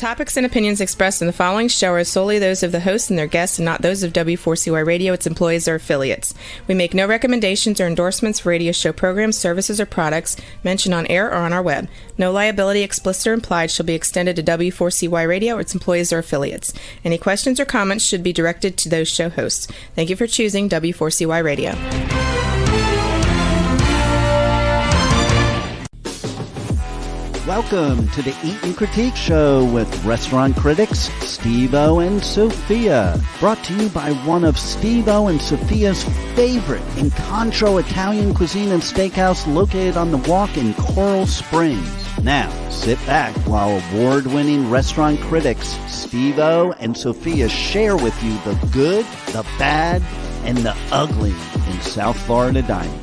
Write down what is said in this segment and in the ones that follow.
topics and opinions expressed in the following show are solely those of the hosts and their guests and not those of W4CY Radio, its employees, or affiliates. We make no recommendations or endorsements for radio show programs, services, or products mentioned on air or on our web. No liability, explicit or implied, shall be extended to W4CY Radio or its employees or affiliates. Any questions or comments should be directed to those show hosts. Thank you for choosing W4CY Radio. Welcome to the Eat and Critique Show with restaurant critics Steve-O and Sophia. Brought to you by one of Steve-O and Sophia's favorite Incontro Italian cuisine and steakhouse located on the Walk in Coral Springs. Now, sit back while award-winning restaurant critics Steve-O and Sophia share with you the good, the bad, and the ugly in South Florida dining.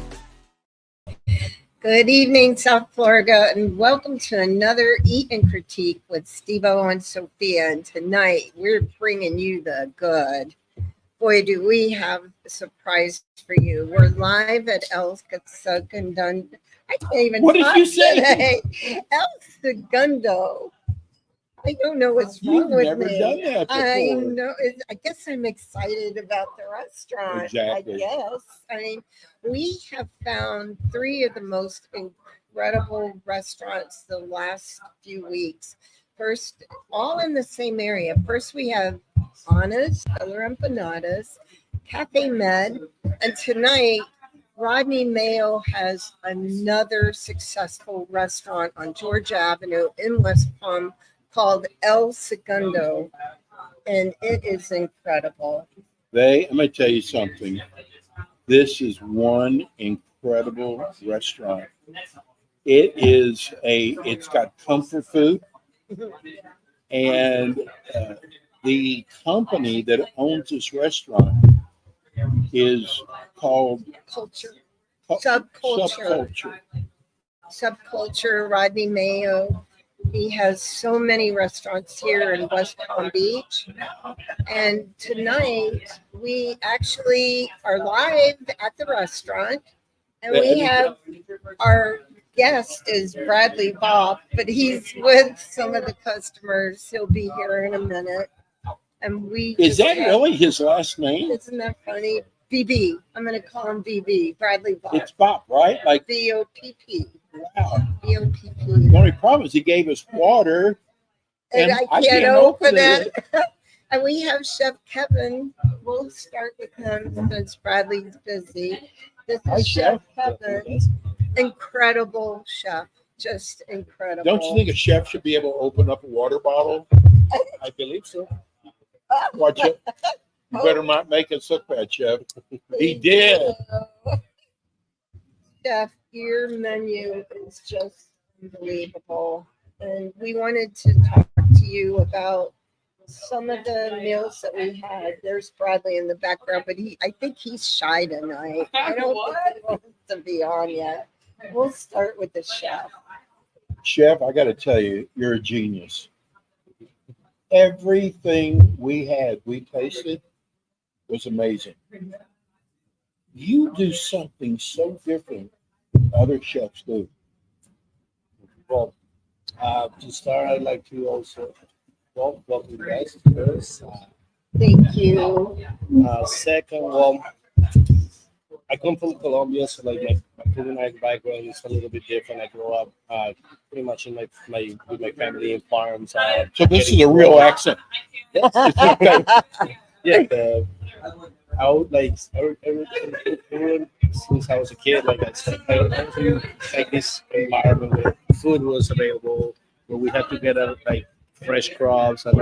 Good evening, South Florida, and welcome to another Eat and Critique with Steve-O and Sophia. And tonight, we're bringing you the good. Boy, do we have a surprise for you. We're live at El Segundo. I can't even What did you say? Today. El Segundo. I don't know what's wrong with me. You've never done that before. I know. I guess I'm excited about the restaurant. Exactly. I guess. I mean, we have found three of the most incredible restaurants the last few weeks. First, all in the same area. First, we have Anna's, Color Empanadas, Cafe Med, and tonight, Rodney Mayo has another successful restaurant on Georgia Avenue in West Palm called El Segundo, and it is incredible. I'm going to tell you something. This is one incredible restaurant. It's got comfort food, and the company that owns this restaurant is called Subculture. Rodney Mayo. He has so many restaurants here in West Palm Beach. And tonight, we actually are live at the restaurant. And we have our guest is Bradley Bob, but he's with some of the customers. He'll be here in a minett. And Is that really his last name? Isn't that funny? BB. I'm going to call him BB. Bradley Bob. It's Bob, right? Like BOPP. Wow. BOPP. The only problem is he gave us water. And I can't open it. And we have Chef Kevin. We'll start with him since Bradley's busy. This is Chef Kevin. Incredible chef. Just incredible. Don't you think a chef should be able to open up a water bottle? I believe so. Watch it. You better not make us look bad, Chef. He did. Chef, your menu is just unbelievable. And we wanted to talk to you about some of the meals that we had. There's Bradley in the background, but I think he's shy tonight. I don't think he wants to be on yet. We'll start with the chef. Chef, I got to tell you, you're a genius. Everything we tasted was amazing. You do something so different than other chefs do. Well, to start, I'd like to also welcome you guys first. Thank you. Second, well, I come from Colombia, so like my culinary background is a little bit different. I grew up pretty much in with my family in farms. So this is a real accent. Yeah. I would like everyone since I was a kid. Like I like this environment where food was available, where we had to get like fresh crops and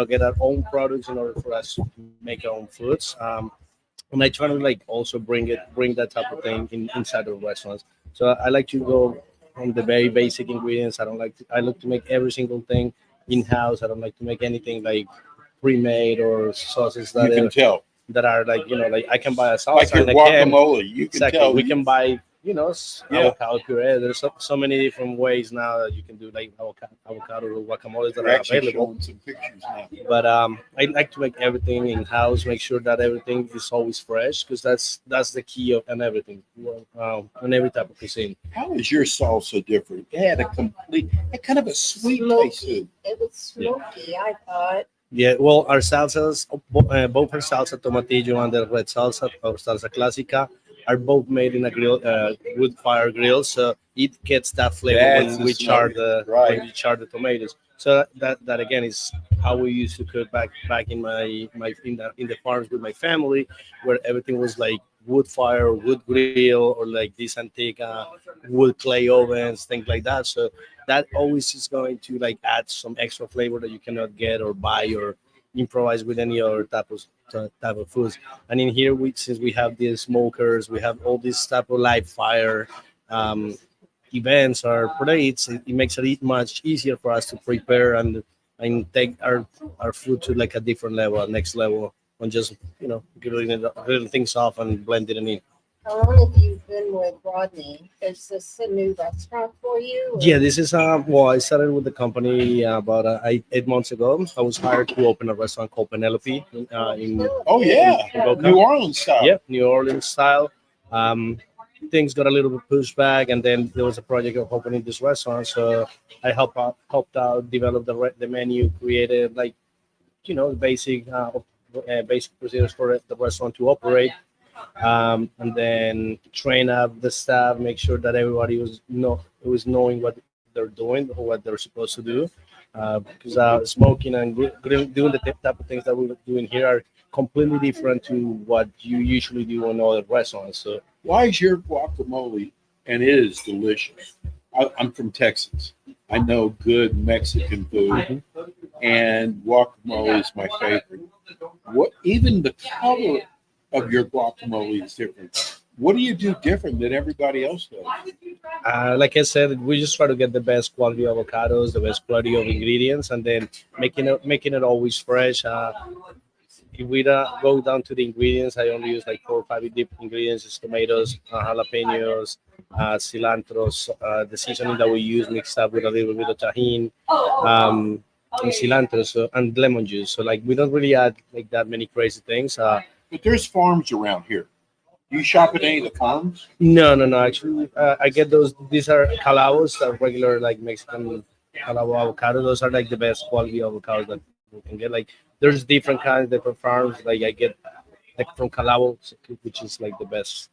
get our own products in order for us to make our own foods. And I try to like also bring that type of thing inside of restaurants. So I like to go on the very basic ingredients. I look to make every single thing in house. I don't like to make anything like pre-made or sauces that are like like I can buy a sauce like your guacamole. You can tell we can buy avocado puree. There's so many different ways now that you can do like avocado or guacamoles that You're are actually available. showing some pictures now. But I like to make everything in house, make sure that everything is always fresh, because that's the key of and everything on every type of cuisine. How is your salsa different? It had kind of a sweet taste to it. It was smoky, I thought. Yeah, well, our salsas, both our salsa tomatillo and the red salsa or salsa clásica, are both made in a grill, wood fire grill, so it gets that flavor That's when the we char smoke. Right. when we char the tomatoes. So that again is how we used to cook back in my in the farms with my family, where everything was like wood fire, wood grill, or like this antique wood clay ovens, things like that. So that always is going to like add some extra flavor that you cannot get or buy or improvise with any other type of foods. And in here, since we have these smokers, we have all this type of live fire um, events or parades. It makes it much easier for us to prepare and take our food to like a different level, next level, on just grilling things off and blending it in. How long have you been with Rodney? Is this a new restaurant for you? Or- Yeah, this is well, I started with the company about 8 months ago. I was hired to open a restaurant called Penelope in Oh yeah, Boca. New Orleans style. Yeah, New Orleans style. Um, Things got a little bit pushed back, and then there was a project of opening this restaurant. So I helped out develop the menu, created like basic procedures for the restaurant to operate, and then train up the staff, make sure that everybody was knowing what they're doing or what they're supposed to do. Because smoking and doing the type of things that we're doing here are completely different to what you usually do in other restaurants. So Why is your guacamole? And it is delicious. I'm from Texas. I know good Mexican food, and guacamole is my favorite. Even the color of your guacamole is different. What do you do different than everybody else does? like I said, we just try to get the best quality avocados, the best quality of ingredients, and then making it always fresh. If we go down to the ingredients, I only use like 4 or 5 different ingredients: it's tomatoes, jalapenos, cilantro, the seasoning that we use mixed up with a little bit of tahini, and cilantro, and lemon juice. So like we don't really add like that many crazy things. But there's farms around here. Do you shop at any of the farms? No. Actually, I get those. These are calabos, regular like Mexican calabo avocado. Those are like the best quality avocados that you can get. Like there's different kinds, different farms. Like I get like from Calabo, which is like the best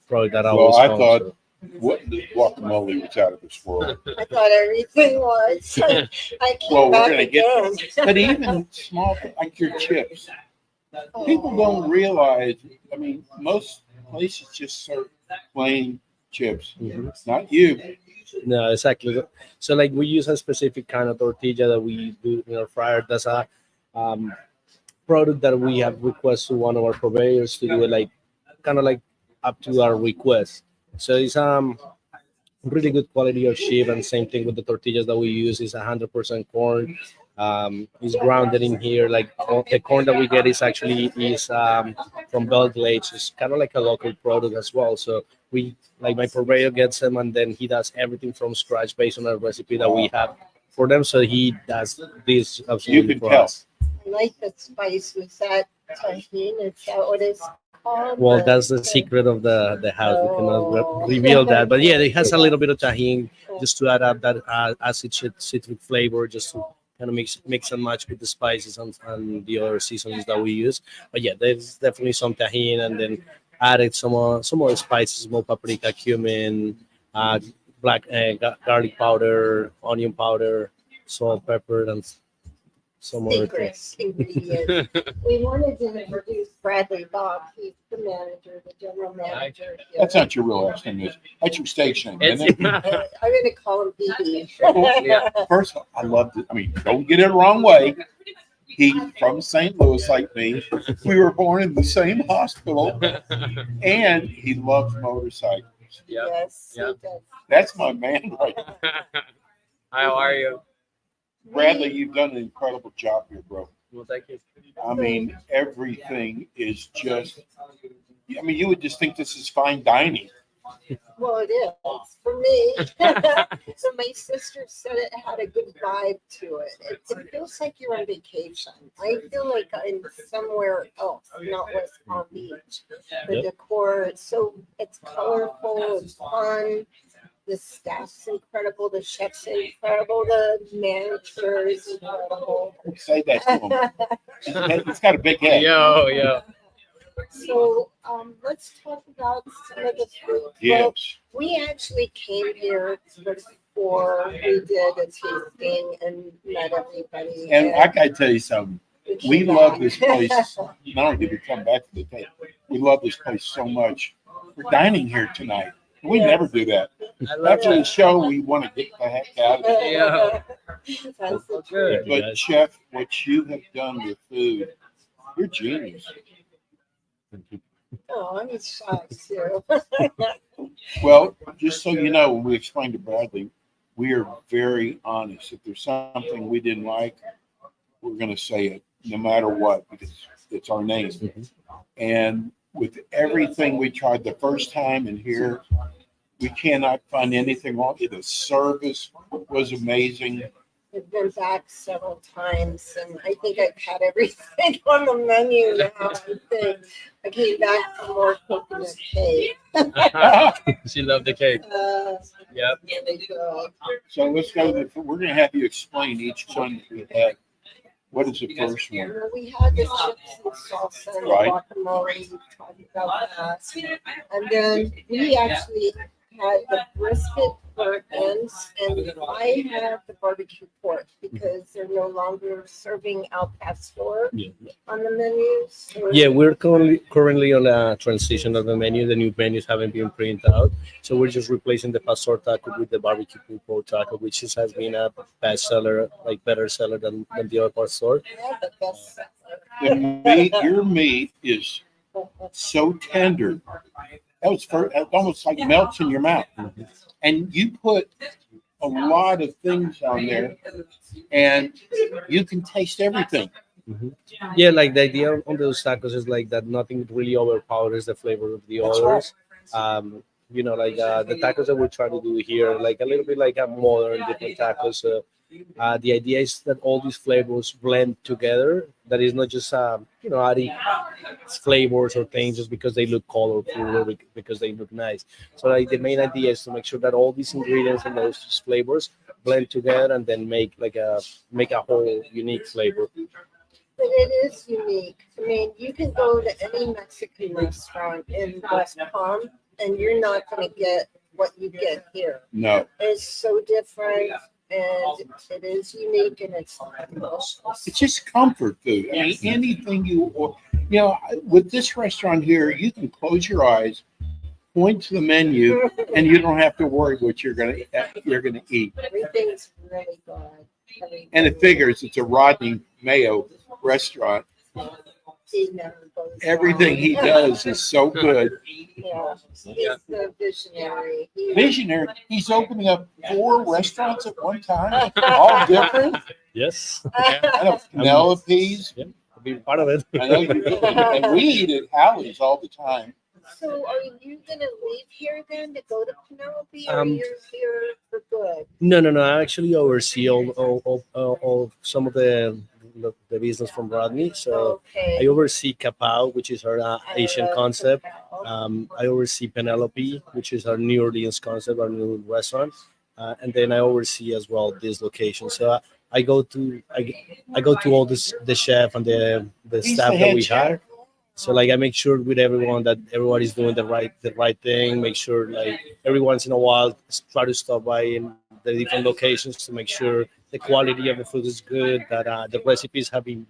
product that I Well, always I found. thought So. the guacamole was out of this world. I thought everything was. I came Well, we're back gonna get again. But even small, like your chips, people don't realize. I mean, most places just serve plain chips. Not you. No, exactly. So like we use a specific kind of tortilla that we do in our fryer. That's a um, product that we have requested to one of our purveyors to do it like kind of like up to our request. So it's really good quality of sheep, and same thing with the tortillas that we use is 100% corn. It's grounded in here. Like the corn that we get is from Bell Glades. It's kind of like a local product as well. So we like my purveyor gets them, and then he does everything from scratch based on a recipe that we have for them. So he does this You absolutely can for tell. us. I like the spice. Was that tahini? Is that what it's called? Well, that's the secret of the house. We cannot reveal that, but yeah, it has a little bit of tahini just to add up that acid citric flavor, just to kind of mix and match with the spices and the other seasonings that we use. But yeah, there's definitely some tahini, and then added some more spices, more paprika, cumin, black garlic powder, onion powder, salt, pepper, and some other secret things. ingredient. We wanted to introduce Bradley Bob. He's the manager, the general manager. That's not your real last name, is it? That's your stage name, isn't it? I'm going to call him BB. First of all, I loved it. I mean, don't get it the wrong way. He's from St. Louis like me. We were born in the same hospital, and he loves motorcycles. Yes, Yeah. he does. That's my man right there. How are you? Bradley, you've done an incredible job here, bro. Well, thank you. I mean, everything is just, I mean, you would just think this is fine dining. Well, it is for me. So my sister said it had a good vibe to it. It feels like you're on vacation. I feel like I'm somewhere else, not West Palm Beach. The decor, it's colorful, it's fun. The staff's incredible, the chef's incredible, the manager is incredible. Say that to him. He's got a big head. Yo. So let's talk about some of the food. Yes. Well, we actually came here before we did a tasting and met everybody. And I gotta tell you something. We came love back. this place. Not only did we come back to the table, we love this place so much. We're dining here tonight. We never do that. I love After the it. show, we want to get the heck out of it. Yeah. That's the So good. truth. But Chef, what you have done with food, you're genius. Oh, I'm shocked too. Well, just so you know, when we explained to Bradley, we are very honest. If there's something we didn't like, we're going to say it no matter what, because it's our name. And with everything we tried the first time and here, we cannot find anything wrong. The service was amazing. I've been back several times and I think I've had everything on the menu now. I think I came back for more coconut cake. She loved the cake. Yep. Really good. So let's go. We're going to have you explain each one that we had. What is the first one? Well, we had the chips and salsa and Right. guacamole. We talked about that. And then we actually had the brisket burnt ends, and I have the barbecue pork because they're no longer serving al pastor on the menu. So Yeah, we're currently on a transition of the menu. The new menus haven't been printed out, so we're just replacing the pastor taco with the barbecue pulled pork taco, which has been a bestseller, like better seller than the other pastor. yeah, the best. The meat, your meat is so tender. That was it almost like melts in your mouth. And you put a lot of things on there, and you can taste everything. Yeah, like the idea on those tacos is like that nothing really overpowers the flavor of the That's others. Like the tacos that we're trying to do here, like a little bit like a modern different tacos. The idea is that all these flavors blend together. That is not just adding flavors or things just because they look colorful or because they look nice. So like the main idea is to make sure that all these ingredients and those flavors blend together and then make a whole unique flavor. But it is unique. I mean, you can go to any Mexican restaurant in West Palm, and you're not going to get what you get here. No, It's so different, and it is unique, and it's delicious. it's just comfort food. I mean, anything with this restaurant here, you can close your eyes, point to the menu, and you don't have to worry what you're gonna eat. Everything's really good. And it figures it's a Rodney Mayo restaurant. He never goes Everything he wrong. does is so good. Yeah, he's the visionary. Visionary. He's opening up 4 restaurants at one time, all different. Yes, I know Penelope's. I'll be part of it. I know you do. And we eat at Hallie's all the time. So are you gonna leave here then to go to Penelope, or Um, you're here for good? No. I actually oversee all some of the business from Rodney. So I Okay. oversee Capao, which is our Asian concept. I oversee Penelope, which is our New Orleans concept, our new restaurant, and then I oversee as well this location. So I go to all the chef and the He's staff the that head we chef. hire. So like I make sure with everyone that everybody's doing the right thing. Make sure like every once in a while try to stop by in the different locations to make sure the quality of the food is good, that the recipes have been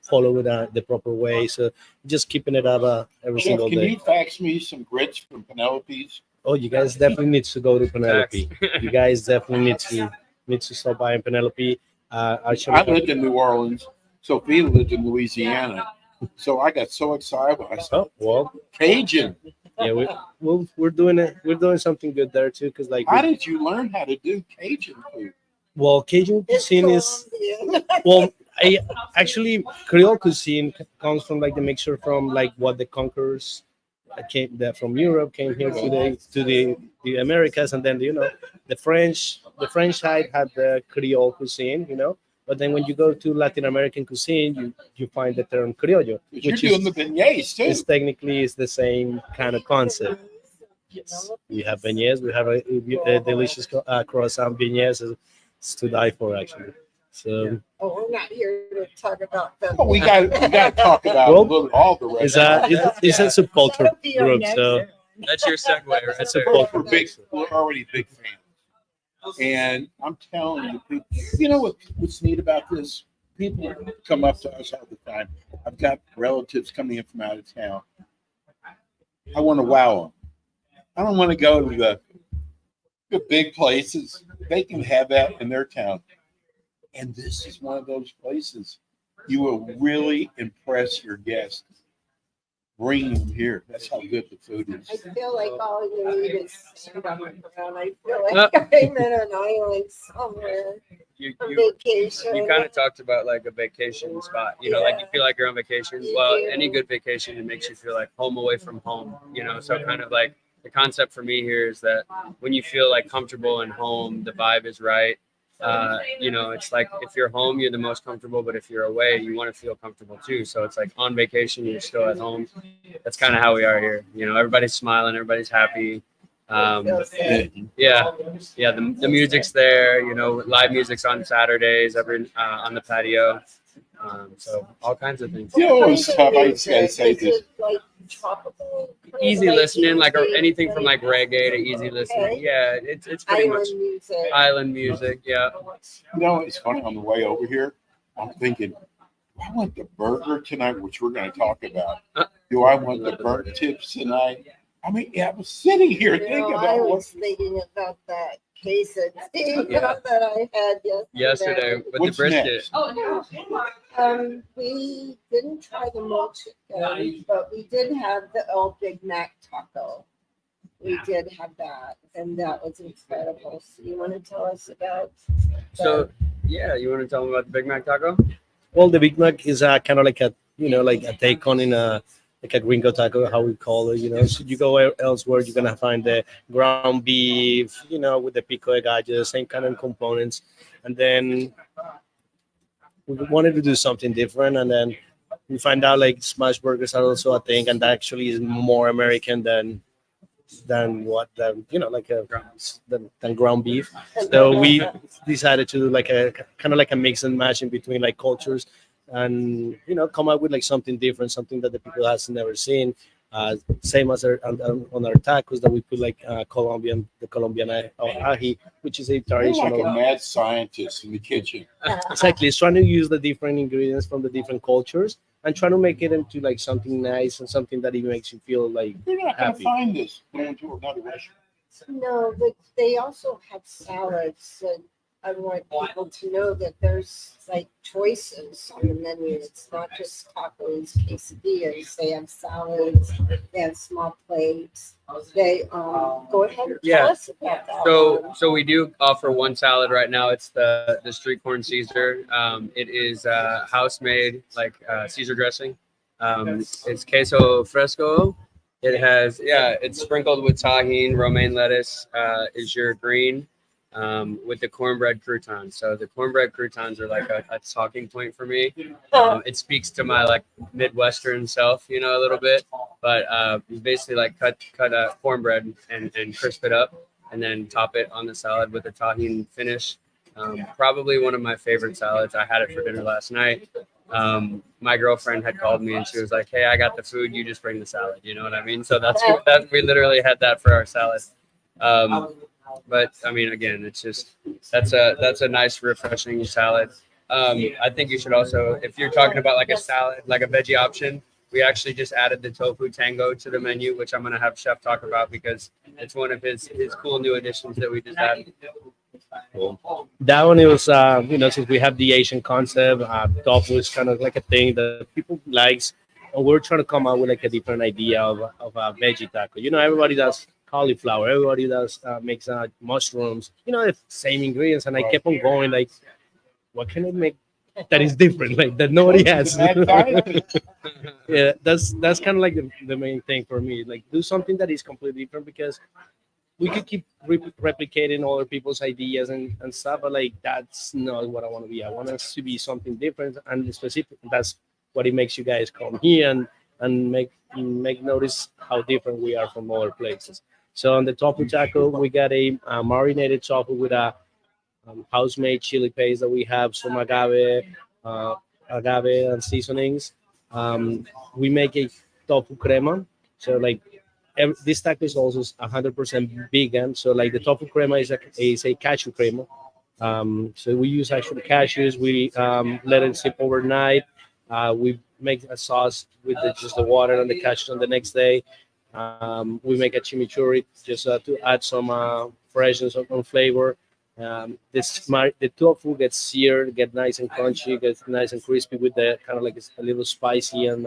followed the proper way. So just keeping it up every Chef, single can day. you fax me some grits from Penelope's? Oh, you guys definitely need to go to Penelope. You guys definitely need to stop by in Penelope. Actually, I lived in New Orleans. Sophia lived in Louisiana. So I got so excited when I saw oh well, Cajun. yeah, we're doing it. We're doing something good there too, because like How did you learn how to do Cajun food? well, Cajun It's cuisine is Colombian. well. I actually Creole cuisine comes from like the mixture from like what the conquerors came there from Europe, came here to the Americas, and then the French side had the Creole cuisine, But then when you go to Latin American cuisine, you find the term criollo, But you're which doing the beignets too. is technically is the same kind of concept. Yes, we have beignets. We have a delicious croissant beignets. It's to die for, actually. So we're not here to talk about them. Well, we got to talk about Well, a little, all the rest. it's a subculture That'll be our group. next So one. That's your segue right That's a there. culture. We're already big fans. And I'm telling you, people, what's neat about this? People come up to us all the time. I've got relatives coming in from out of town. I want to wow them. I don't want to go to the big places. They can have that in their town. And this is one of those places you will really impress your guests. Bring them here. That's how good the food is. I feel like all you need is stand up and ground. I feel like I'm in an island somewhere You, on you, vacation. you kind of talked about like a vacation spot, like you feel like you're on vacation. You Well, do. any good vacation, it makes you feel like home away from home, So kind of like the concept for me here is that when you feel like comfortable and home, the vibe is right. It's like if you're home, you're the most comfortable, but if you're away, you want to feel comfortable too. So it's like on vacation, you're still at home. That's kind of how we are here. Everybody's smiling, everybody's happy. The music's there. Live music's on Saturdays, on the patio. So all kinds of things. It's tough. I just gotta say this. Like tropical, Easy like listening, like easy, anything from like reggae to easy listening. Okay. Yeah, it's pretty much island music. island music. Yeah. It's funny on the way over here. I'm thinking, I want the burger tonight, which we're going to talk about. Do I want the burnt tips tonight? I mean, I was sitting here thinking I about was thinking about that quesadilla Yeah. that I had Yesterday with What's the brisket. next? We didn't try the mold chicken, but we did have the old Big Mac taco. We did have that, and that was incredible. So you want to tell us about? So yeah, you want to tell them about the Big Mac taco? Well, the Big Mac is kind of like a take on in a gringo taco, how we call it. So you go elsewhere, you're gonna find the ground beef, with the pico de gallo, same kind of components, and then we wanted to do something different, and then we find out like smash burgers are also a thing, and that actually is more American than ground beef. So we decided to do like a kind of like a mix and match in between like cultures, and come up with like something different, something that the people has never seen. Same as on our tacos that we put like the Colombian ají, which is a You're like traditional. a mad scientist in the kitchen. Exactly, it's trying to use the different ingredients from the different cultures and trying to make it into like something nice and something that even makes you feel like You're not going to happy. find this going to another restaurant. No, but they also have salads, and I want people to know that there's like choices on the menu. It's not just tacos, quesadillas. They have salads. They have small plates. They go ahead and tell us about that. So we do offer one salad right now. It's the street corn Caesar. It is house made like Caesar dressing. It's queso fresco. It has it's sprinkled with tahini, romaine lettuce. Is your green. With the cornbread croutons. So the cornbread croutons are like a talking point for me. It speaks to my like Midwestern self, a little bit. But you basically like cut cornbread and crisp it up, and then top it on the salad with a tahini finish. Probably one of my favorite salads. I had it for dinner last night. My girlfriend had called me and she was like, "Hey, I got the food. You just bring the salad." You know what I mean? So that's we literally had that for our salad. But I mean, again, it's just that's a nice, refreshing salad. I think you should also, if you're talking about like a salad, like a veggie option, we actually just added the tofu tango to the menu, which I'm gonna have Chef talk about because it's one of his cool new additions that we just added. Cool. That one it was since we have the Asian concept, tofu is kind of like a thing that people likes, and we're trying to come out with like a different idea of a veggie taco. Everybody does cauliflower, everybody does makes mushrooms, the same ingredients, and I kept on going like, what can I make that is different, like that nobody has. That guy- Yeah, that's kind of like the main thing for me. Like do something that is completely different because we could keep replicating other people's ideas and stuff, but like that's not what I want to be. I want us to be something different and specific. That's what it makes you guys come here and make notice how different we are from other places. So on the tofu taco, we got a marinated tofu with a house-made chili paste that we have, some uh, agave and seasonings. We make a tofu crema. So like this taco is also 100% vegan. So like the tofu crema is a cashew crema. So we use actual cashews. We let it sit overnight. We make a sauce with just the water and the cashews on the next day. We make a chimichurri just to add some freshness on flavor. The tofu gets seared, get nice and crunchy, gets nice and crispy with the kind of like a little spicy and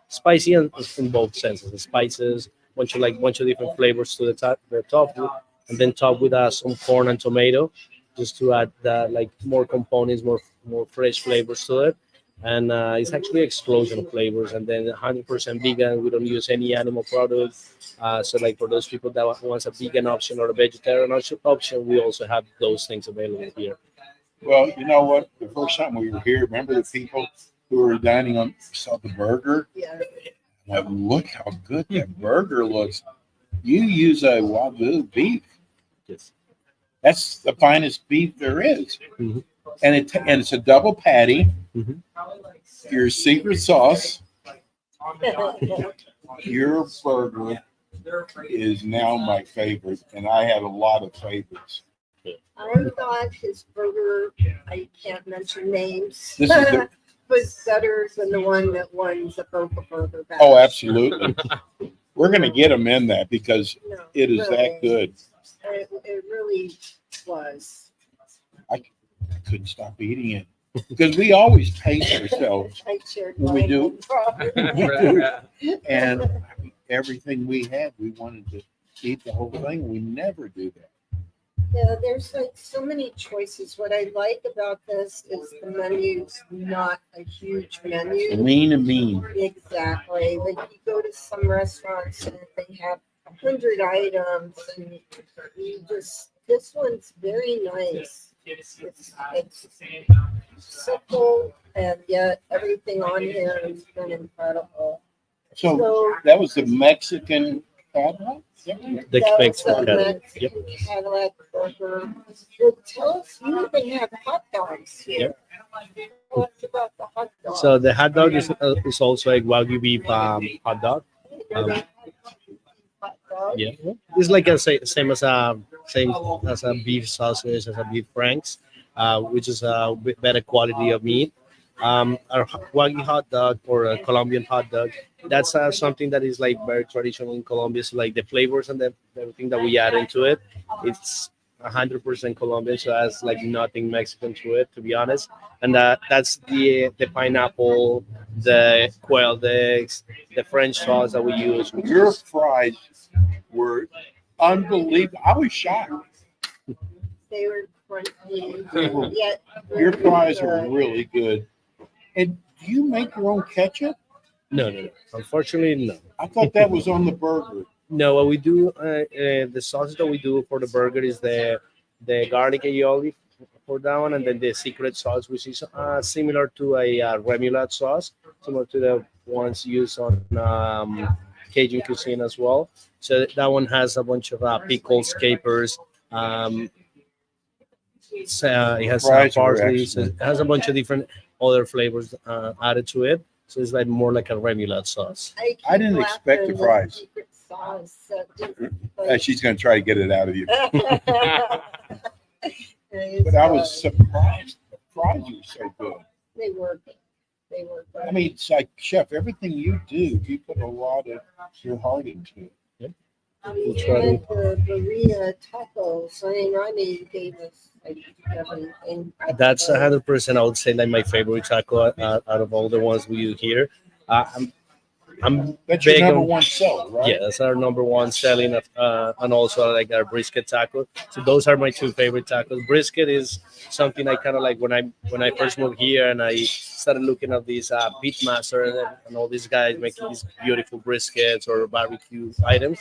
spicy and in both senses. The spices, bunch of different flavors to the tofu, and then top with some corn and tomato, just to add like more components, more fresh flavors to it. And it's actually an explosion of flavors. And then 100% vegan. We don't use any animal products. So like for those people that wants a vegan option or a vegetarian option, we also have those things available here. Well, you know what? The first time we were here, remember the people who were dining on saw the burger? Yeah. Like, look how good that burger looks. You use a Wagyu beef. Yes. That's the finest beef there is. Mhm. And it's a double patty. Mhm. Your secret sauce. Your burger is now my favorite, and I have a lot of favorites. I thought his burger, I can't mention names, This is the, was better than the one that won the Boca Burger Bash. oh, absolutely. We're going to get them in that because No, it is that good. It really was. I couldn't stop eating it because we always pace ourselves, I shared What we mine do? with Robert. and everything we had, we wanted to eat the whole thing. We never do that. Yeah, there's like so many choices. What I like about this is the menu's not a huge menu. Lean and mean. Exactly. Like you go to some restaurants and they have 100 items, and this one's very nice. It's simple, and yet everything on here has been incredible. So that was the Mexican Cadillac? The That was Mexican the Cadillac. Mexican Cadillac burger. Well, tell us, you even have hot dogs here. Tell us about the hot dog. So the hot dog is also a Wagyu beef hot dog. Hot dog. Yeah, it's like same as a beef sausage, as a beef franks, which is a bit better quality of meat. Our Wagyu hot dog or a Colombian hot dog, that's something that is like very traditional in Colombia. So like the flavors and everything that we add into it, it's 100% Colombian, so that's like nothing Mexican to it, to be honest. And that's the pineapple, the quail eggs, the French sauce that we use. Your fries were unbelievable. I was shocked. They were crunchy, They were- yet Your really fries were good. really good. And do you make your own ketchup? No. Unfortunately, no. I thought that was on the burger. No, what we do, the sausage that we do for the burger is the garlic aioli for that one, and then the secret sauce, which is similar to a remoulade sauce, similar to the ones used on Cajun cuisine as well. So that one has a bunch of pickles, capers. It has Fries were parsley. So excellent. it has a bunch of different other flavors added to it. So it's like more like a remoulade sauce. keep I didn't expect laughing the fries. secret sauce, just She's going to try to get it out of you. like- But I was surprised. The fries were so good. They were good. They were good. I mean, it's like, Chef, everything you do, you put a lot of your heart into it. We try to- had the Birria tacos. I mean, Ronnie gave us like everything. That's 100%. I would say like my favorite taco out of all the ones we do here. I'm That's your big number on, one seller, right? yeah, that's our number one selling, and also like our brisket taco. So those are my two favorite tacos. Brisket is something I kind of like when I first moved here and I started looking at these pit master and all these guys making these beautiful briskets or barbecue items.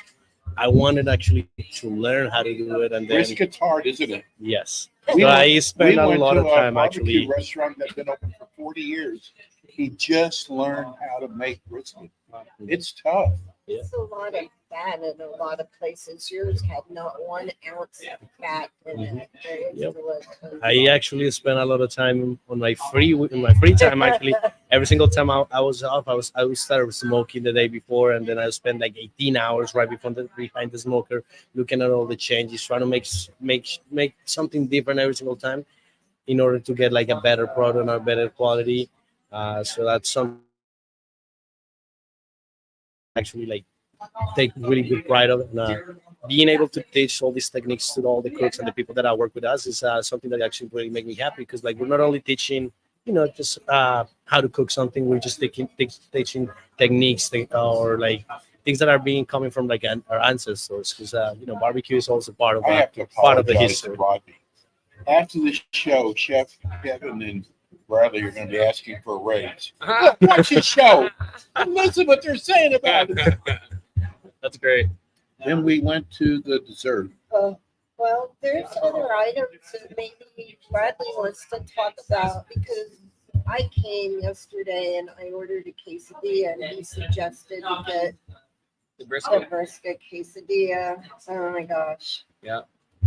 I wanted actually to learn how to do it, and then Brisket's hard, isn't it? yes, We so I went- spent we a went lot to of time barbecue actually. restaurant that's been open for 40 years. He just learned how to make brisket. It's tough. It's a lot of fat in a lot of places. Yours had not 1 ounce of fat in it. It's Yep. delicious. I actually spent a lot of time on my free time. Actually, every single time I was off, I would start smoking the day before, and then I spend like 18 hours right behind the smoker, looking at all the changes, trying to make something different every single time, in order to get like a better product or better quality. So that's something actually like take really good pride of it. And, being able to teach all these techniques to all the cooks and the people that work with us is something that actually really make me happy, because like we're not only teaching, just how to cook something, we're just teaching techniques or like things that are being coming from like our ancestors, because barbecue is also part of I have to part of the apologize history. to Rodney. After the show, Chef Kevin and Bradley are going to be asking for a raise. Look, watch the show. Listen what they're saying about it. That's great. Then we went to the dessert. Well, there's other items that maybe Bradley wants to talk about, because I came yesterday and I ordered a quesadilla and he suggested that The a brisket. brisket quesadilla. Oh my gosh. Yeah.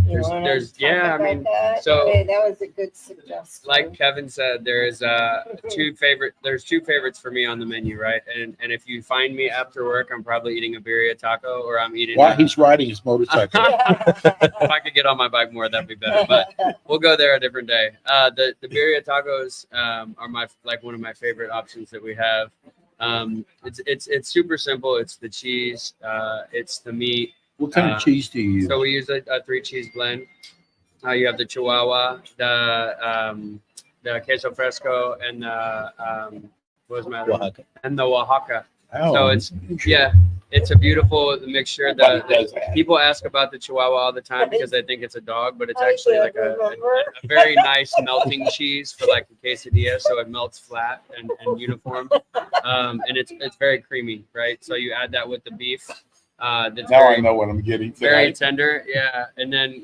You wanna talk about that? so- Okay, that was a good suggestion. Like Kevin said, there's two favorites for me on the menu, right? And if you find me after work, I'm probably eating a birria taco, or I'm eating While he's riding his motorcycle. if I could get on my bike more, that'd be better. But we'll go there a different day. The birria tacos are one of my favorite options that we have. It's super simple. It's the cheese, it's the meat. What kind of cheese do you use? So we use a 3-cheese blend. You have the Chihuahua, the queso fresco, and the what was my other one? Oaxaca. And the Oaxaca. Oh, So it's a beautiful mixture. Nobody does that. People ask about the Chihuahua all the time because they think it's a dog, but it's I actually can't like a remember. very nice melting cheese for like a quesadilla, so it melts flat and uniform, and it's very creamy, right? So you add that with the beef. That's Now very, I know what I'm getting very tonight. tender, yeah. And then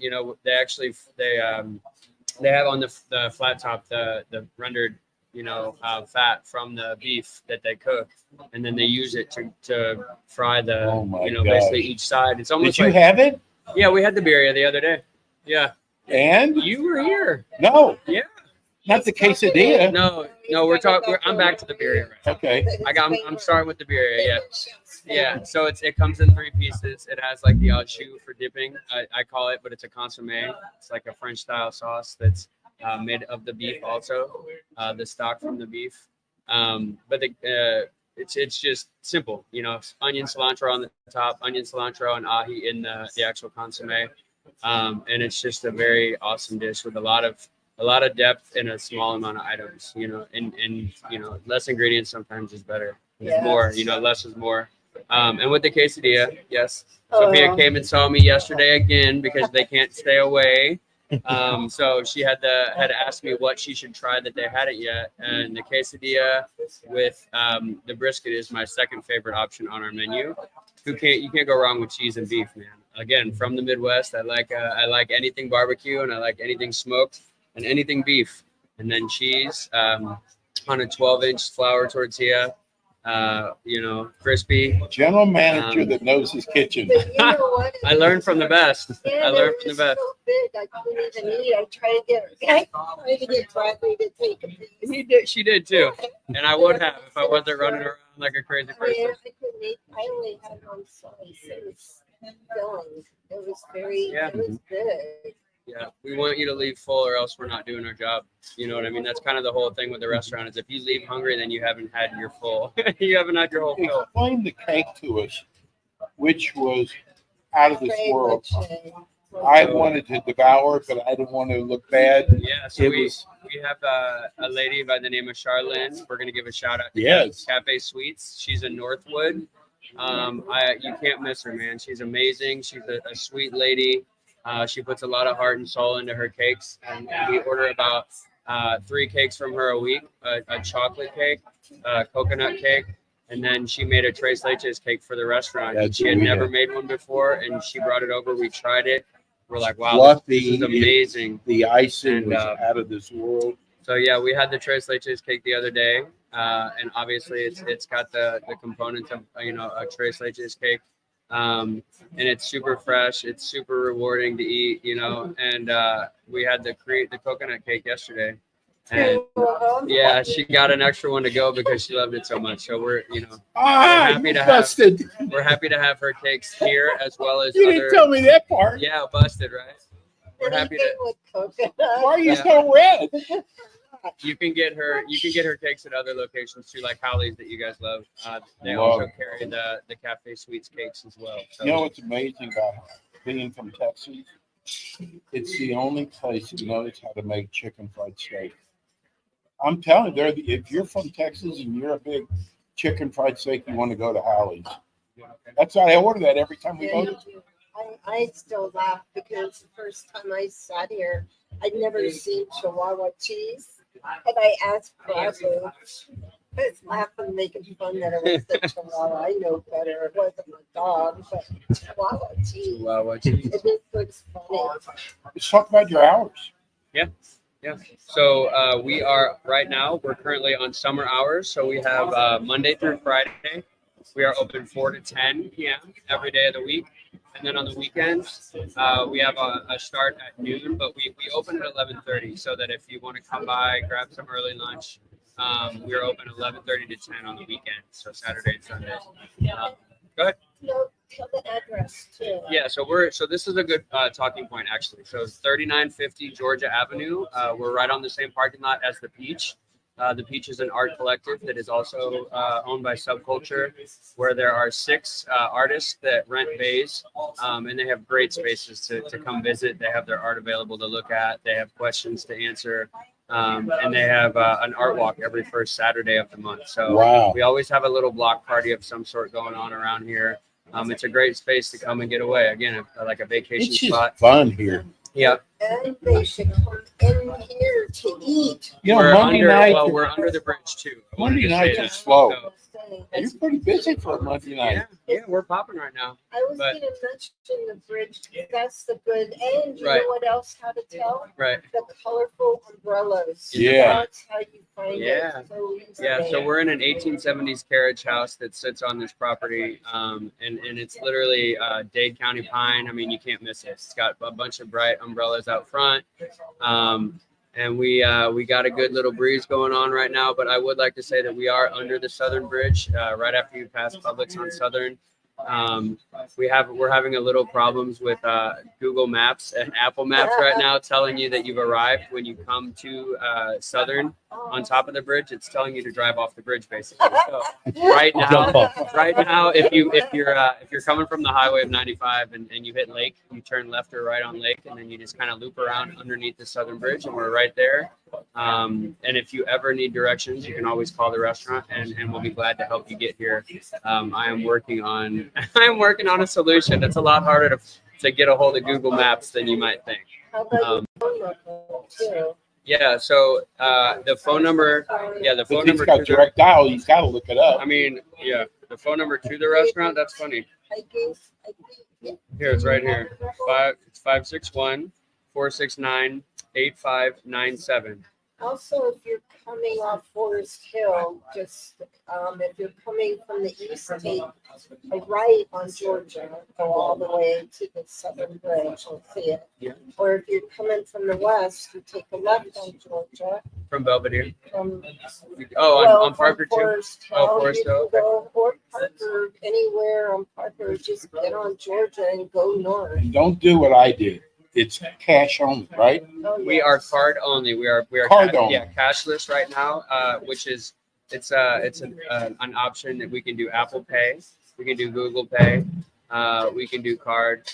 they have on the flat top the rendered fat from the beef that they cook, and then they use it to fry the Oh my basically gosh. each side. It's Did almost you like have it? yeah, we had the birria the other day. Yeah, And you were here. no, Yeah. not the quesadilla. No, I'm back to the birria. Right Okay. I'm starting with the birria. Yeah. Yeah, so it comes in 3 pieces. It has like the au jus for dipping, I call it, but it's a consommé. It's like a French style sauce that's made of the beef also, the stock from the beef. But it's just simple, onion, cilantro on the top, onion, cilantro, and ahi in the actual consommé, and it's just a very awesome dish with a lot of depth in a small amount of items. And less ingredients sometimes is better. Yes. More, less is more. And with the quesadilla, yes. Sophia came and saw me yesterday again because they can't stay away. So she had asked me what she should try that they hadn't yet. And the quesadilla with the brisket is my second favorite option on our menu. You can't go wrong with cheese and beef, man. Again, from the Midwest, I like anything barbecue, and I like anything smoked and anything beef. And then cheese on a 12-inch flour tortilla. Crispy. General manager that knows his kitchen. But you know what? I learned from the best. Yeah, I learned from the best. So big, I couldn't even eat. I tried to get Bradley to take a piece. She did too, and I would have if I wasn't running around like a crazy Yeah, person. I couldn't eat. I only had one slice. It was filling. It was very. Yeah. It was good. Yeah, we want you to leave full, or else we're not doing our job. You know what I mean? That's kind of the whole thing with the restaurant is if you leave hungry, then you haven't had your full. You haven't had your whole fill. Explain the cake to us, which was out of this Très world. much, I wanted to devour it, but I didn't want to look bad. Yeah, so It we was have a lady by the name of Charlene. We're gonna give a shout out to Yes. Cafe Sweets. She's in Northwood. You can't miss her, man. She's amazing. She's a sweet lady. She puts a lot of heart and soul into her cakes, and we order about 3 cakes from her a week: a chocolate cake, a coconut cake, and then she made a tres leches cake for the restaurant. That's She had what we never had. made one before, and she brought it over. We tried it. We're like, wow, Fluffy. this is amazing. The icing And, was out of this world. So yeah, we had the tres leches cake the other day, and obviously it's got the components of a tres leches cake, and it's super fresh. It's super rewarding to eat, And we had the coconut cake yesterday, and yeah, she got an extra one to go because she loved it so much. So we're happy to have- busted. we're happy to have her cakes here as well as You other. didn't tell me that part. Yeah, busted, right? We're happy Anything to. with coconut. Why are you Yeah. so red? You can get her cakes at other locations too, like Holly's that you guys love. They Love. also carry the Cafe Sweets cakes as well. So, You know what's amazing about being from Texas? It's the only place that knows how to make chicken fried steak. I'm telling you, if you're from Texas and you're a big chicken fried steak, you want to go to Holly's. That's why I order that every time we go. I still laugh because the first time I sat here, I'd never seen Chihuahua cheese. And I asked Prabhu, I was laughing, making fun that it was the Chihuahua. I know better. It wasn't a dog, but Chihuahua cheese. Chihuahua cheese. It just looks funny. Let's talk about your hours. Yeah. So we are right now. We're currently on summer hours. So we have Monday through Friday. We are open 4 to 10 p.m. every day of the week. And then on the weekends, we have a start at noon, but we open at 11:30 so that if you want to come by, grab some early lunch, we are open 11:30 to 10 on the weekends, so Saturday and Sunday. Go ahead. No, tell the address too. Yeah, so this is a good talking point actually. So 3950 Georgia Avenue. We're right on the same parking lot as the Peach. The Peach is an art collective that is also owned by Subculture, where there are 6 artists that rent bays, and they have great spaces to come visit. They have their art available to look at. They have questions to answer, and they have an art walk every first Saturday of the month. So Wow. we always have a little block party of some sort going on around here. It's a great space to come and get away. Again, like a vacation It's just spot. fun here. Yeah. And they should come in here to eat. You know, we're Monday under, night. well, we're under the bridge too. I wanted Monday to say nights are that. slow. So, You're pretty busy for a Monday night. yeah, we're popping right now. I was But- going to mention the bridge. That's the good. And you Right. know what else? How to tell? Right. The colorful umbrellas. Yeah. That's how you find Yeah. it so easily. Yeah, so we're in an 1870s carriage house that sits on this property, and it's literally Dade County pine. I mean, you can't miss it. It's got a bunch of bright umbrellas out front, and we got a good little breeze going on right now. But I would like to say that we are under the Southern Bridge, right after you pass Publix on Southern. We're having a little problems with Google Maps and Apple Maps right now, telling you that you've arrived when you come to Southern on top of the bridge. It's telling you to drive off the bridge, basically. So right now, if you're coming from the highway of 95 and you hit Lake, you turn left or right on Lake, and then you just kind of loop around underneath the Southern Bridge, and we're right there. And if you ever need directions, you can always call the restaurant, and we'll be glad to help you get here. I am working on a solution. It's a lot harder to get a hold of Google Maps than you might think. How about your phone number too? Yeah. So the phone number. Yeah, the phone But he's number. got To direct dial. He's got to look it up. I mean, yeah, the phone number to the restaurant. That's funny. I gave Here, it's right here. It's 561-469-8597. Also, if you're coming off Forest Hill, just if you're coming from the east, take a right on Georgia, go all the way to the Southern Bridge, you'll see it. Yeah. Or if you're coming from the west, you take a left on Georgia. From Belvedere. From On Parker too. Forest Hill, Oh, Forest you can Hill, okay. go, or Parker, anywhere on Parker, just get on Georgia and go north. And don't do what I did. It's cash only, right? Oh, We are yes. card only. We are Card only. Yeah, cashless right now, which is it's an option that we can do Apple Pay, we can do Google Pay, we can do card.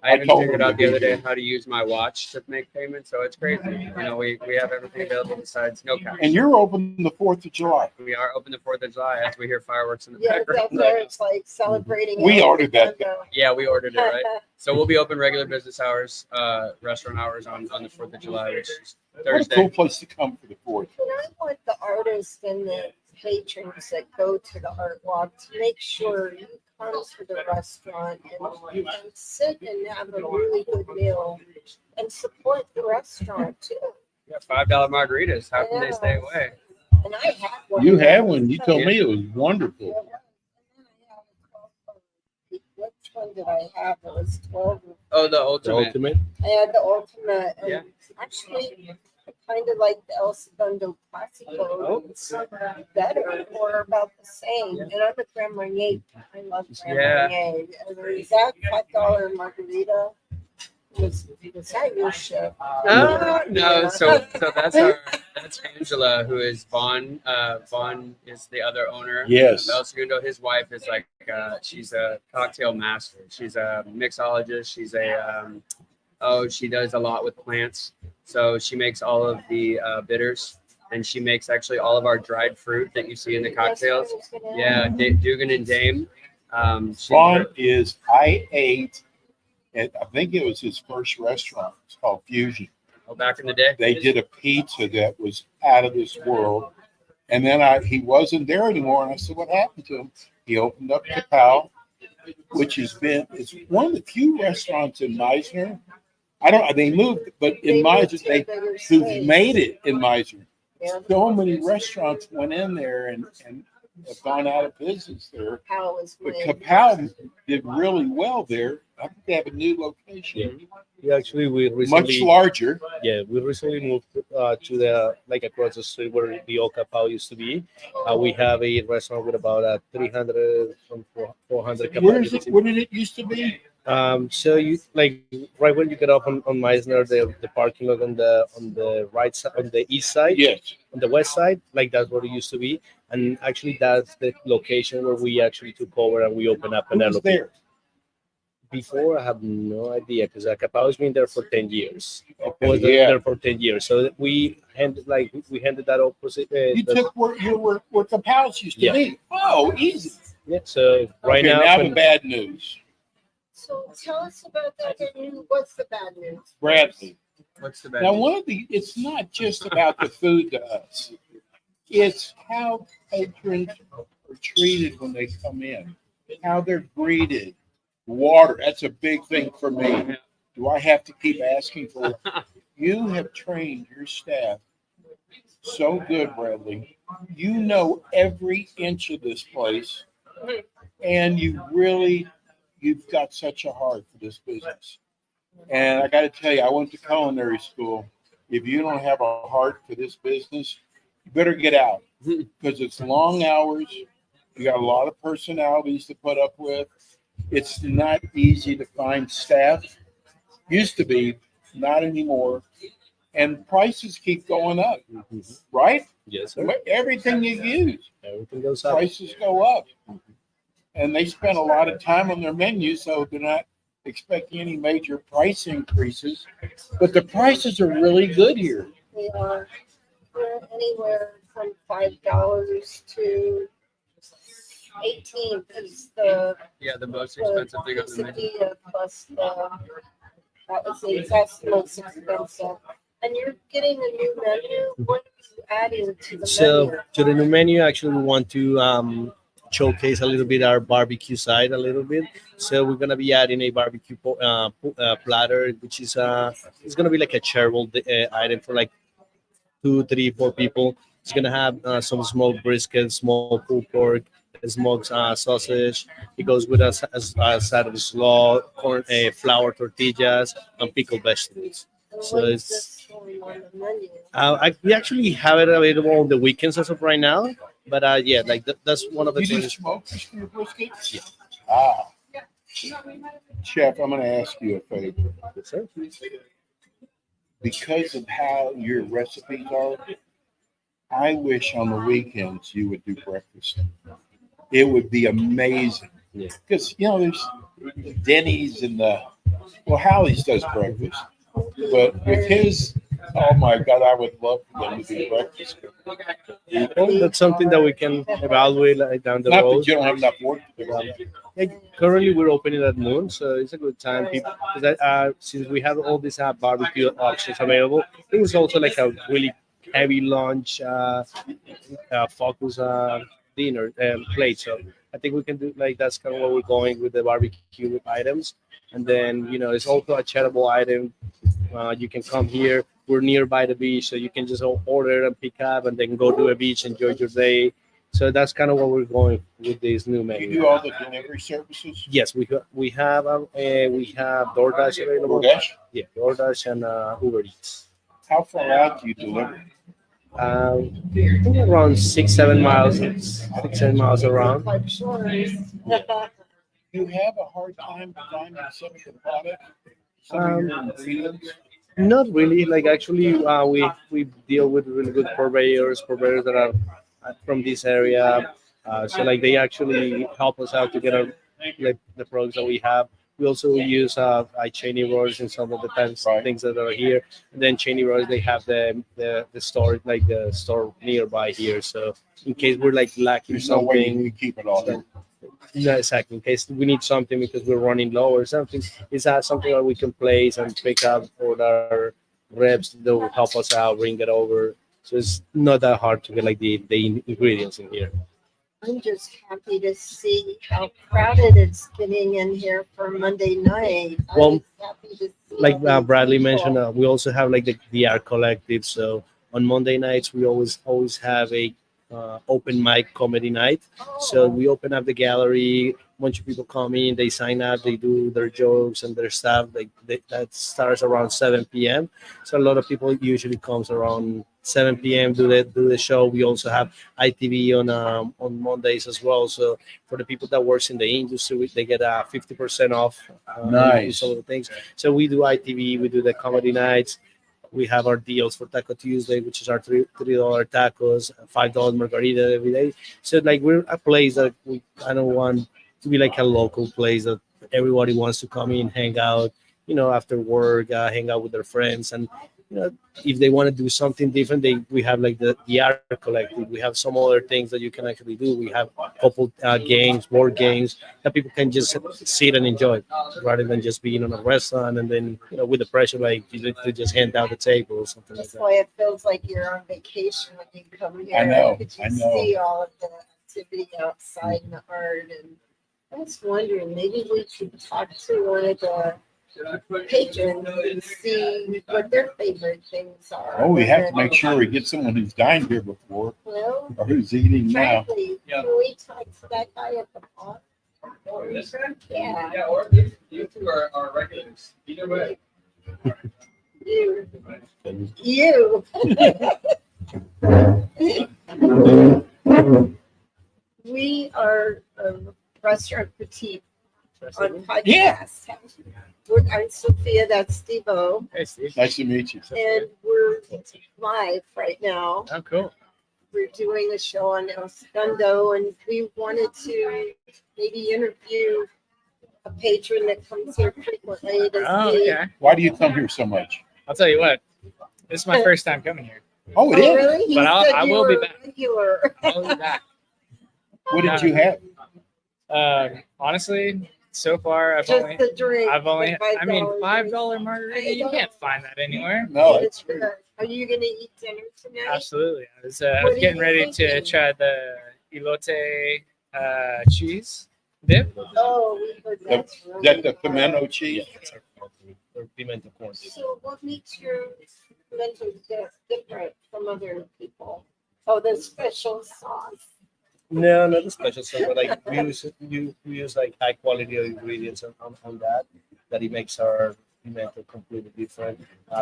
I even told figured them out to the be other day here. how to use my watch to make payments, so it's crazy. You know, we have everything available besides no cash. And you're open the 4th of July. We are open the 4th of July as we hear fireworks in the Yeah, background. that's where it's like celebrating. We El ordered that. Segundo. Yeah, we ordered it, right? So we'll be open regular business hours, restaurant hours on the 4th of July, which is What a Thursday. cool place to come for the 4th. And I want the artists and the patrons that go to the art walk to make sure you come to the restaurant and sit and have a really good meal and support the restaurant too. Yeah, $5 margaritas. How can they stay away? And I had one. You had one. You told me it was wonderful. And then I have a 12. Which one did I have? It was 12. Oh, the The ultimate. ultimate. I had the ultimate. And Yeah. actually, I kind of like the El Segundo Classico. It's better or about the same. And I'm a Grand Marnier. I love Grand Yeah. Marnier. And that $5 margarita was that your chef? No. So that's Angela, who is Vaughn. Vaughn is the other owner. Yes. El Segundo, his wife is like she's a cocktail master. She's a mixologist. She's she does a lot with plants. So she makes all of the bitters, and she makes actually all of our dried fruit that you see in the cocktails. Yeah, Dugan and Dame. Vaughn is, I ate at, I think it was his first restaurant. It's called Fusion. Back in the day. They did a pizza that was out of this world. And then he wasn't there anymore. And I said, what happened to him? He opened up Kapow, which it's one of the few restaurants in Meisner. They moved, but in Meisner, who've made it in Meisner. So many restaurants went in there and have gone out of business there. But Kapow did really well there. I think they have a new location. Yeah, actually, we recently Much larger. Yeah, we recently moved to the across the street where the old Capao used to be. We have a restaurant with about 300 from 400 capacity. Where did it used to be? So you right when you get up on Meisner, the parking lot on the right side, on the east side, Yes. on the west side, that's where it used to be. And actually, that's the location where we actually took over and we opened up an Who was there? Before, I have no idea because Capao has been there for 10 years. Okay, Was yeah. there for 10 years. So we handed that opposite. You took where Kapow's used to Yeah. be. Oh, easy. Yeah. So right Okay, now, the bad news. So tell us about that good news. What's the bad news? Bradley. What's the bad Now, news? it's not just about the food to us. It's how patrons are treated when they come in, how they're greeted. Water, that's a big thing for me. Do I have to keep asking for it? You have trained your staff so good, Bradley. You know every inch of this place, and you've got such a heart for this business. And I got to tell you, I went to culinary school. If you don't have a heart for this business, you better get out because it's long hours. You got a lot of personalities to put up with. It's not easy to find staff. Used to be, not anymore. And prices keep going up, right? yes, sir. Everything you use, Everything goes up. prices go up. And they spend a lot of time on their menu, so they're not expecting any major price increases. But the prices are really good here. They are anywhere from $5 to 18 is the most expensive thing on the menu. quesadilla plus that's the most expensive. And you're getting a new menu. What are you adding to the So menu? to the new menu, actually, we want to showcase a little bit our barbecue side a little bit. So we're gonna be adding a barbecue platter, which is it's gonna be like a shareable item for like 2, 3, 4 people. It's gonna have some smoked brisket, smoked pulled pork, smoked sausage. It goes with a side of slaw, corn, flour tortillas, and pickled vegetables. And So what is it's this going on the menu? we actually have it available on the weekends as of right now. But that's one of the You do things. smoke your brisket? Yeah. Ah. Chef, I'm going to ask you a favor. Yes, sir. Because of how your recipes are, I wish on the weekends you would do breakfast. It would be amazing. Yeah. Because, there's the Denny's and the Well, Hallie's does breakfast, but with his, oh my God, I would love for them to do breakfast. Well, that's something that we can evaluate like, down the Not road. that you don't have enough work to do. Currently, we're opening at noon, so it's a good time. People, since we have all these barbecue options available, I think it's also like a really heavy lunch focus dinner plate. So I think we can do like that's kind of where we're going with the barbecue items, and then it's also a charitable item. You can come here. We're nearby the beach, so you can just order and pick up, and then go to a beach, enjoy your day. So that's kind of what we're going with this new You menu. do all the delivery services? Yes, we have DoorDash available. DoorDash? Yeah, DoorDash and Uber Eats. How far out do you deliver? I think around 6-7 miles. 6-7 miles around. Like shores. You have a hard time finding some of the product, some of your ingredients? Not really. Like actually, we deal with really good purveyors that are from this area. So like they actually help us out to get like the products that we have. We also use like Cheney Rollers in some of the things that are here. And then Cheney Rollers, they have the store, like the store nearby here. So in case we're like lacking There's no way something, you can keep it all there. no, exactly. In case we need something because we're running low or something, is that something that we can place and pick up for our reps that will help us out, bring it over. So it's not that hard to get like the ingredients in here. I'm just happy to see how crowded it's getting in here for Monday night. Well, I'm happy to see Like all these Bradley people. mentioned, we also have like the art collective. So on Monday nights, we always have a open mic comedy night. So we open up the gallery. Bunch of people come in, they sign up, they do their jokes and their stuff. That starts around 7 p.m. So a lot of people usually comes around 7 p.m. do the show. We also have ITV on Mondays as well. So for the people that works in the industry, they get 50% off. Nice. Some of the things. So we do ITV, we do the comedy nights. We have our deals for Taco Tuesday, which is our $3 tacos, $5 margarita every day. So like we're a place that we kind of want to be like a local place that everybody wants to come in, hang out, after work, hang out with their friends. And, if they want to do something different, we have like the art collective. We have some other things that you can actually do. We have a couple board games that people can just sit and enjoy rather than just being on a restaurant and then, with the pressure, like to just hand out the table or something like That's that. why it feels like you're on vacation when you come here. I know, Because I you know. see all of the activity outside and the art. And I was wondering, maybe we could talk to one of the patrons and see what their favorite things are. Oh, we have to make sure we get someone who's dined here before Well, or who's eating now. frankly, can we talk to that guy at the park? Yeah. or you two are regulars. Either way. You. We are Restaurant Petite on podcast. Yeah. I'm Sophia, that's Steve-O, Hey, Steve. Nice to meet you. and we're live right now. Oh, cool. We're doing a show on El Segundo, and we wanted to maybe interview a patron that comes here frequently to Oh, see. okay. Why do you come here so much? I'll tell you what. This is my first time coming here. Oh, it Oh, is. really? He But said I you will be were back. regular. I'll be back. What did you have? Honestly, so far Just the drink. $5 $5 drink. margarita. You can't find that anywhere. No, It's it's good. Are you gonna eat dinner tonight? Absolutely. I was What are getting you ready to thinking? try the elote cheese dip. Oh, we heard that's is really that the good. pimento cheese? That's our or pimento corn. So what makes your pimento dip different from other people? Oh, the special sauce. No, not the special sauce, but like we use like high quality ingredients on that it makes our pimento completely different.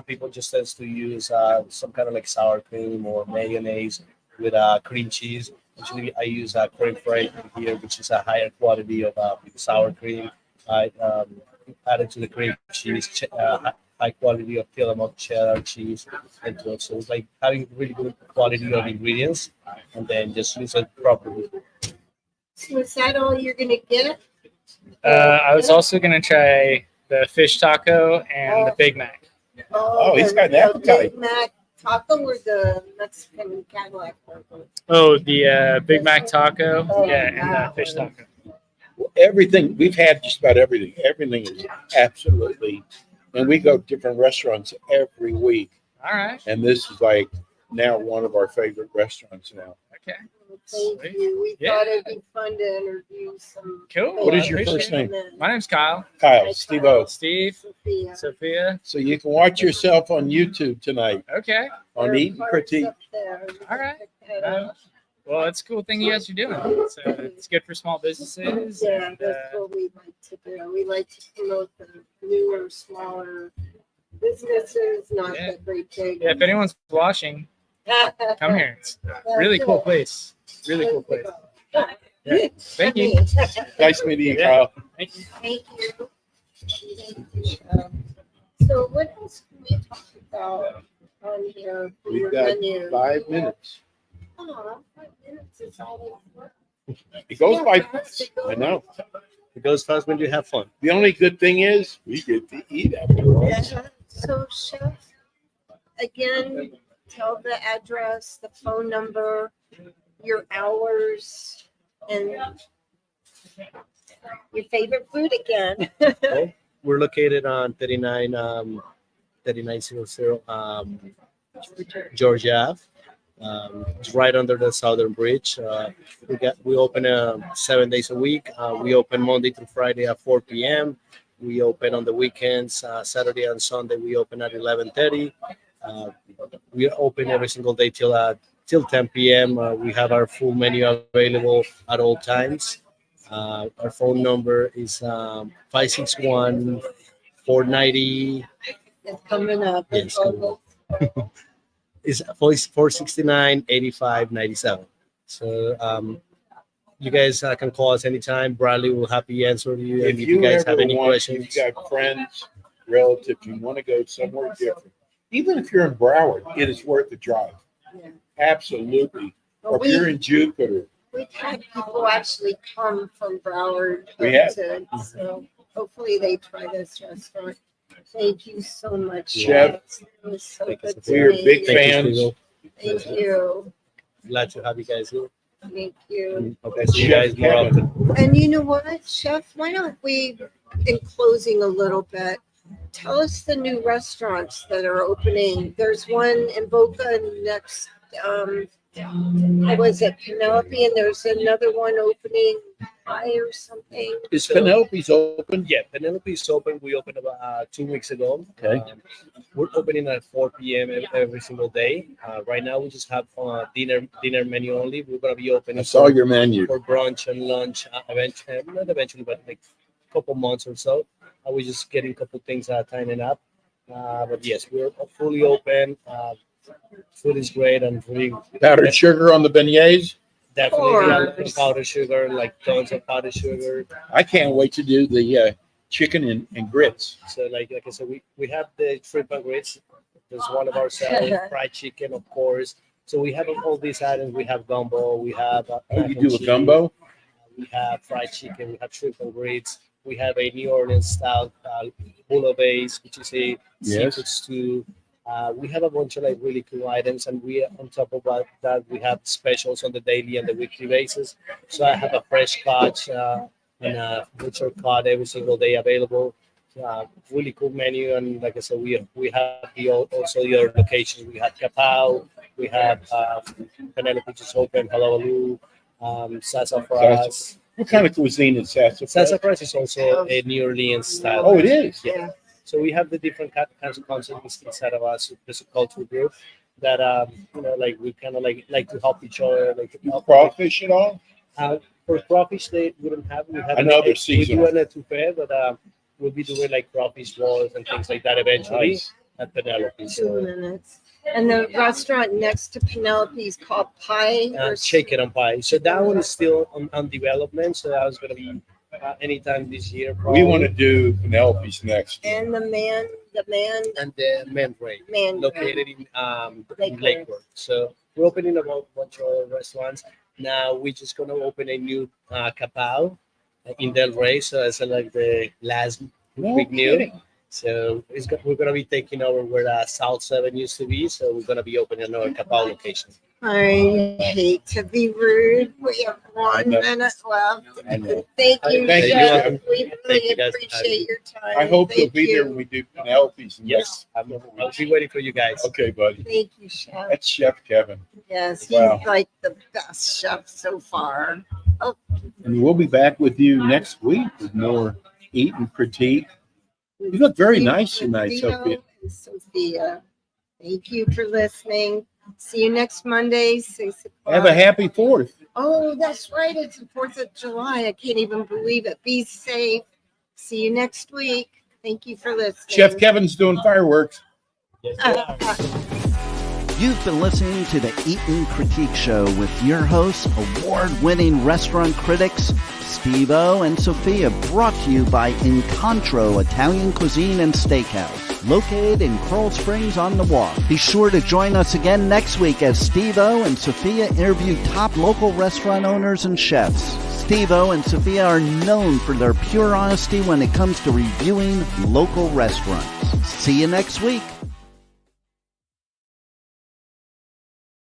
People just tends to use some kind of like sour cream or mayonnaise with cream cheese. Actually, I use cream fry here, which is a higher quality of sour cream. I added to the cream cheese, high quality of Tillamook cheddar cheese into it. So it's like having really good quality of ingredients and then just use it properly. So is that all you're gonna get? I was also gonna try the fish taco, and the Big Mac. Oh, he's got an the appetite. Big Mac taco or the Mexican Cadillac burger? Oh, the Big Mac taco, Oh, yeah, and wow. the fish taco. Everything, we've had just about everything. Everything is absolutely, and we go to different restaurants every week. All right. And this is like now one of our favorite restaurants now. Okay. Thank Sweet. you. We Yeah. thought it'd be fun to interview some. Cool. What I is your appreciate first it. name? My name's Kyle. Kyle, Steve-O. Steve. Sophia. Sophia. So you can watch yourself on YouTube tonight Okay. on There are Eat and parts Critique. up there. You All can right. check that out. Well, it's a cool thing you guys are doing. It's good for small businesses. Yeah, and, that's what we like to do. We like to promote the newer, smaller businesses, not Yeah. the great big. yeah, if anyone's watching, come here. It's a really cool place. Really cool place. Yeah. Thank you. Nice meeting you, Yeah. Kyle. Thank you. Thank you. Thank you. So what else can we talk about on here for We've your got menu? 5 minutes. Oh, 5 minutes is all it works. It goes Yeah, by fast fast. it goes. I know. It goes fast when you have fun. The only good thing is we get to eat afterwards. Yeah. So chef, again, tell the address, the phone number, your hours, and your favorite food again. Well, we're located on 3900 Georgia Ave. It's right under the Southern Bridge. We open 7 days a week. We open Monday through Friday at 4 p.m. We open on the weekends, Saturday and Sunday. We open at 11:30. We open every single day till 10 p.m. We have our full menu available at all times. Our phone number is 561 490. It's coming up. Yes, coming up. Is 469 85 97. So you guys can call us anytime. Bradley will happy answer you. If And if you you guys ever have any want, questions, if you got friends, relatives, you want to go somewhere different, even if you're in Broward, it is worth the drive. Yeah. Absolutely. Well, Or if you're in Jupiter, we've had people actually come from Broward. We have. So hopefully they try this restaurant. Thank you so much, Chef. It was so Thank you, good Sophia. to we're meet big you. Thank you, fans. Steve-O. Thank you. Glad to have you guys here. Thank you. Okay, see you Chef guys more Kevin. often. And you know what, Chef? Why don't we, in closing a little bit, tell us the new restaurants that are opening. There's one in Boca next, what was it, Penelope, and there's another one opening High or something. Is Penelope's open? Yeah, Penelope is open. We opened about 2 weeks ago. Okay. We're opening at 4 p.m. every single day. Right now, we just have dinner menu only. We're gonna be opening I saw your menu. for brunch and lunch eventually, not eventually, but like a couple months or so. We're just getting a couple things tightening up. But yes, we're fully open. Food is great and really Powdered sugar on the beignets. definitely we have course. powdered sugar, like tons of powdered sugar. I can't wait to do the chicken and grits. So like I said, we have the shrimp and grits. There's one of our salads, fried chicken, of course. So we have all these items. We have gumbo. We have Oh, mac you and do a cheese. gumbo? We have fried chicken. We have shrimp and grits. We have a New Orleans style bouillabaisse, which is a Yes. seafood stew. We have a bunch of like really cool items, and we on top of that we have specials on the daily and the weekly basis. So I have a fresh catch and a butcher cod every single day available. Really cool menu, and like I said, we have also the other locations. We have Capao, we have Penelope just open, Halabaloo, Sassafras. What kind of cuisine is sassafras? Sassafras is also a New Orleans style. Oh, it is. Yeah. So we have the different kinds of concepts inside of us. There's a culture group that like we kind of like to help each other. Like to help Crawfish at all? for crawfish, we don't have. We have I know they're we do seasonal. an etouffee, but we'll be doing like crawfish rolls and things like that eventually Nice. at Penelope. 2 So minutes. And the restaurant next to Penelope is called Pie. or shake it and pie. So that one is still on development. So that was gonna be anytime this year. We probably. want to do Penelope's next. And the man, And the Mandray, man. located in Lakewood. Lakewood. So we're opening a bunch of restaurants. Now we're just gonna open a new Capao in Del Rey. So it's like the No big new. kidding. So we're gonna be taking over where South 7 used to be. So we're gonna be opening another Capao location. I hate to be rude. We have I 1 know. minute left. I know. Thank you, Thank you, Chef. Chef. We Thank really you, guys. appreciate your time. I hope you'll Thank be there you. when we do Penelope's. Yes, I'll be waiting for you guys. Okay, buddy. Thank you, Chef. That's Chef Kevin. Yes, he's Wow. like the best chef so far. And we'll be back with you next week with more Eat and Critique. You look very nice tonight, Theo Sophia. and Sophia. Thank you for listening. See you next Monday, 6 o'clock. Have a happy 4th. Oh, that's right. It's the 4th of July. I can't even believe it. Be safe. See you next week. Thank you for listening. Chef Kevin's doing fireworks. Yes, we are. You've been listening to the Eat and Critique Show with your hosts, award-winning restaurant critics, Steve-O and Sophia, brought to you by Incontro Italian Cuisine and Steakhouse, located in Coral Springs on the Walk. Be sure to join us again next week as Steve-O and Sophia interview top local restaurant owners and chefs. Steve-O and Sophia are known for their pure honesty when it comes to reviewing local restaurants. See you next week.